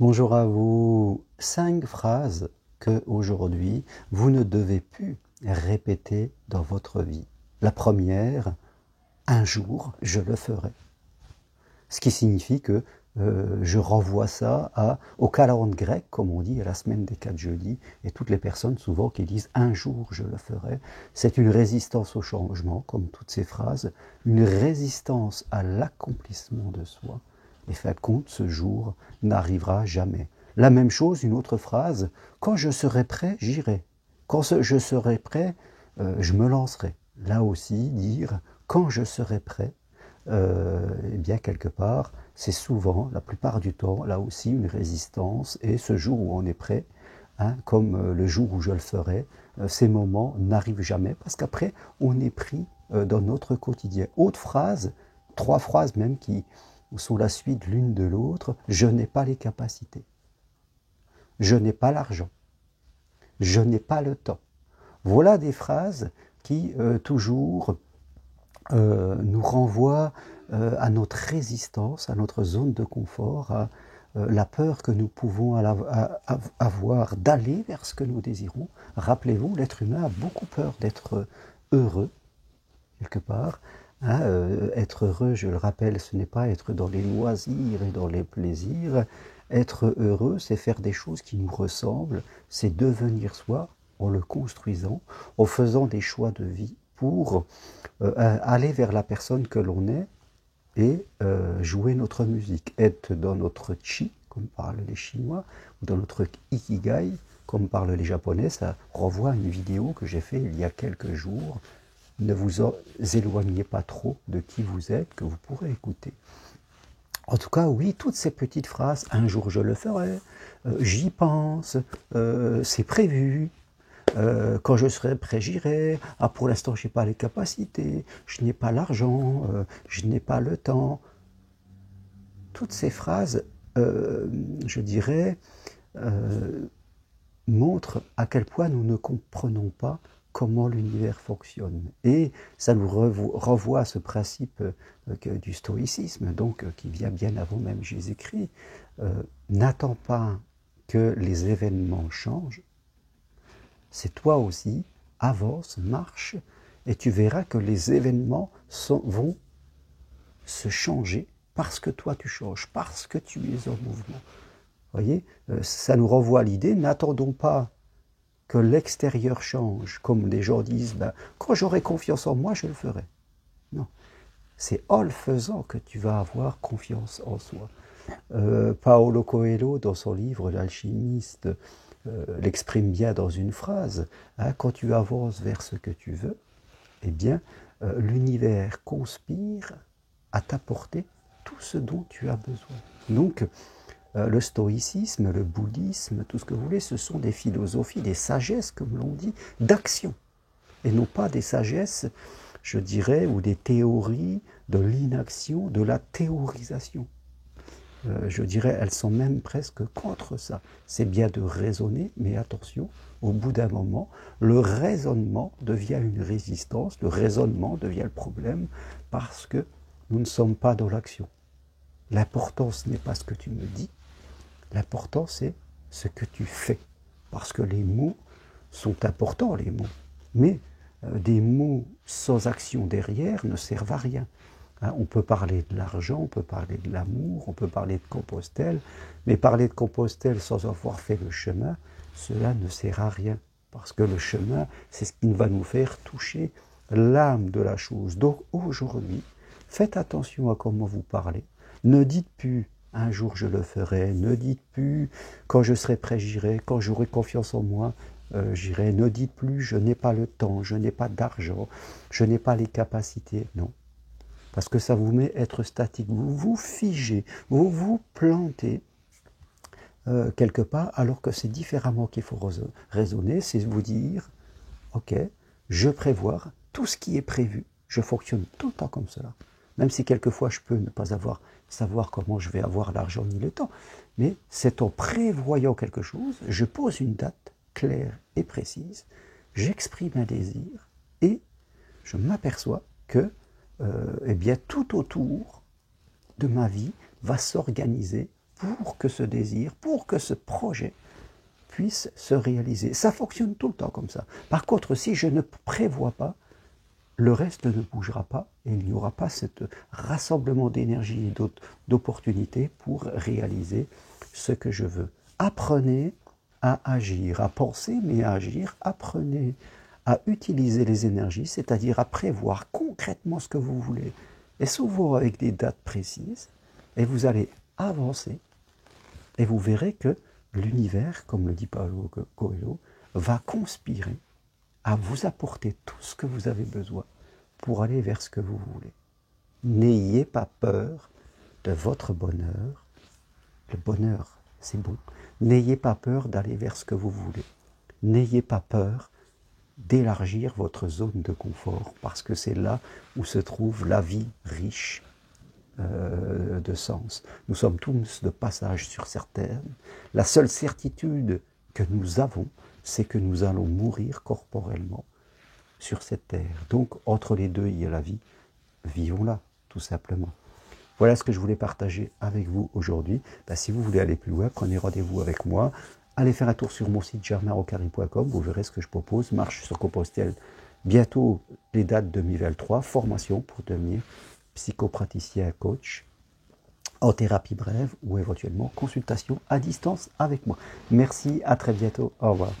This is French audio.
Bonjour à vous. 5 phrases que aujourd'hui vous ne devez plus répéter dans votre vie. La première, un jour je le ferai. Ce qui signifie que je renvoie ça au calendrier grec, comme on dit, à la semaine des 4 jeudis, et toutes les personnes souvent qui disent un jour je le ferai, c'est une résistance au changement, comme toutes ces phrases, une résistance à l'accomplissement de soi. Et fin de compte, ce jour n'arrivera jamais. La même chose, une autre phrase, quand je serai prêt, j'irai. Quand je serai prêt, je me lancerai. Là aussi, dire quand je serai prêt, eh bien quelque part, c'est souvent, la plupart du temps, là aussi une résistance. Et ce jour où on est prêt, hein, comme le jour où je le ferai, ces moments n'arrivent jamais parce qu'après, on est pris dans notre quotidien. Autre phrase, 3 phrases même qui sont la suite l'une de l'autre, je n'ai pas les capacités, je n'ai pas l'argent, je n'ai pas le temps. Voilà des phrases qui toujours nous renvoient à notre résistance, à notre zone de confort, à la peur que nous pouvons avoir d'aller vers ce que nous désirons. Rappelez-vous, l'être humain a beaucoup peur d'être heureux, quelque part. Hein, être heureux, je le rappelle, ce n'est pas être dans les loisirs et dans les plaisirs. Être heureux, c'est faire des choses qui nous ressemblent, c'est devenir soi en le construisant, en faisant des choix de vie pour aller vers la personne que l'on est et jouer notre musique, être dans notre chi, comme parlent les Chinois, ou dans notre ikigai, comme parlent les Japonais. Ça renvoie à une vidéo que j'ai faite il y a quelques jours. Ne vous éloignez pas trop de qui vous êtes, que vous pourrez écouter. En tout cas, oui, toutes ces petites phrases, un jour je le ferai, j'y pense, c'est prévu, quand je serai prêt, j'irai. Ah, pour l'instant, je n'ai pas les capacités, je n'ai pas l'argent, je n'ai pas le temps. Toutes ces phrases, je dirais, euh, montrent à quel point nous ne comprenons pas comment l'univers fonctionne. Et ça nous renvoie à ce principe du stoïcisme, donc qui vient bien avant même Jésus-Christ. N'attends pas que les événements changent, c'est toi aussi, avance, marche, et tu verras que les événements vont se changer parce que toi tu changes, parce que tu es en mouvement. Vous voyez, ça nous renvoie à l'idée, n'attendons pas que l'extérieur change, comme les gens disent, ben, quand j'aurai confiance en moi, je le ferai. Non, c'est en le faisant que tu vas avoir confiance en soi. Paolo Coelho, dans son livre L'alchimiste, l'exprime bien dans une phrase, hein, quand tu avances vers ce que tu veux, eh bien, l'univers conspire à t'apporter tout ce dont tu as besoin. Donc, le stoïcisme, le bouddhisme, tout ce que vous voulez, ce sont des philosophies, des sagesses, comme l'on dit, d'action, et non pas des sagesses, je dirais, ou des théories de l'inaction, de la théorisation. Je dirais, elles sont même presque contre ça. C'est bien de raisonner, mais attention, au bout d'un moment, le raisonnement devient une résistance, le raisonnement devient le problème, parce que nous ne sommes pas dans l'action. L'important, ce n'est pas ce que tu me dis, l'important, c'est ce que tu fais. Parce que les mots sont importants, les mots. Mais des mots sans action derrière ne servent à rien. Hein, on peut parler de l'argent, on peut parler de l'amour, on peut parler de Compostelle, mais parler de Compostelle sans avoir fait le chemin, cela ne sert à rien. Parce que le chemin, c'est ce qui va nous faire toucher l'âme de la chose. Donc aujourd'hui, faites attention à comment vous parlez. Ne dites plus un jour je le ferai, ne dites plus quand je serai prêt j'irai, quand j'aurai confiance en moi j'irai, ne dites plus je n'ai pas le temps, je n'ai pas d'argent, je n'ai pas les capacités, non. Parce que ça vous met être statique, vous vous figez, vous vous plantez quelque part, alors que c'est différemment qu'il faut raisonner, c'est vous dire, ok, je prévois tout ce qui est prévu, je fonctionne tout le temps comme cela. Même si quelquefois je peux ne pas savoir comment je vais avoir l'argent ni le temps, mais c'est en prévoyant quelque chose, je pose une date claire et précise, j'exprime un désir et je m'aperçois que eh bien, tout autour de ma vie va s'organiser pour que ce désir, pour que ce projet puisse se réaliser. Ça fonctionne tout le temps comme ça. Par contre, si je ne prévois pas, le reste ne bougera pas et il n'y aura pas ce rassemblement d'énergie et d'opportunités pour réaliser ce que je veux. Apprenez à agir, à penser, mais à agir. Apprenez à utiliser les énergies, c'est-à-dire à prévoir concrètement ce que vous voulez, et souvent avec des dates précises, et vous allez avancer, et vous verrez que l'univers, comme le dit Paulo Coelho, va conspirer à vous apporter tout ce que vous avez besoin pour aller vers ce que vous voulez. N'ayez pas peur de votre bonheur. Le bonheur, c'est bon. N'ayez pas peur d'aller vers ce que vous voulez. N'ayez pas peur d'élargir votre zone de confort, parce que c'est là où se trouve la vie riche de sens. Nous sommes tous de passage sur cette terre. La seule certitude que nous avons, c'est que nous allons mourir corporellement sur cette terre. Donc, entre les deux, il y a la vie. Vivons-la, tout simplement. Voilà ce que je voulais partager avec vous aujourd'hui. Si vous voulez aller plus loin, prenez rendez-vous avec moi. Allez faire un tour sur mon site germainrocari.com, vous verrez ce que je propose. Marche sur Compostelle, bientôt les dates 2023, formation pour devenir psychopraticien coach en thérapie brève ou éventuellement consultation à distance avec moi. Merci, à très bientôt, au revoir.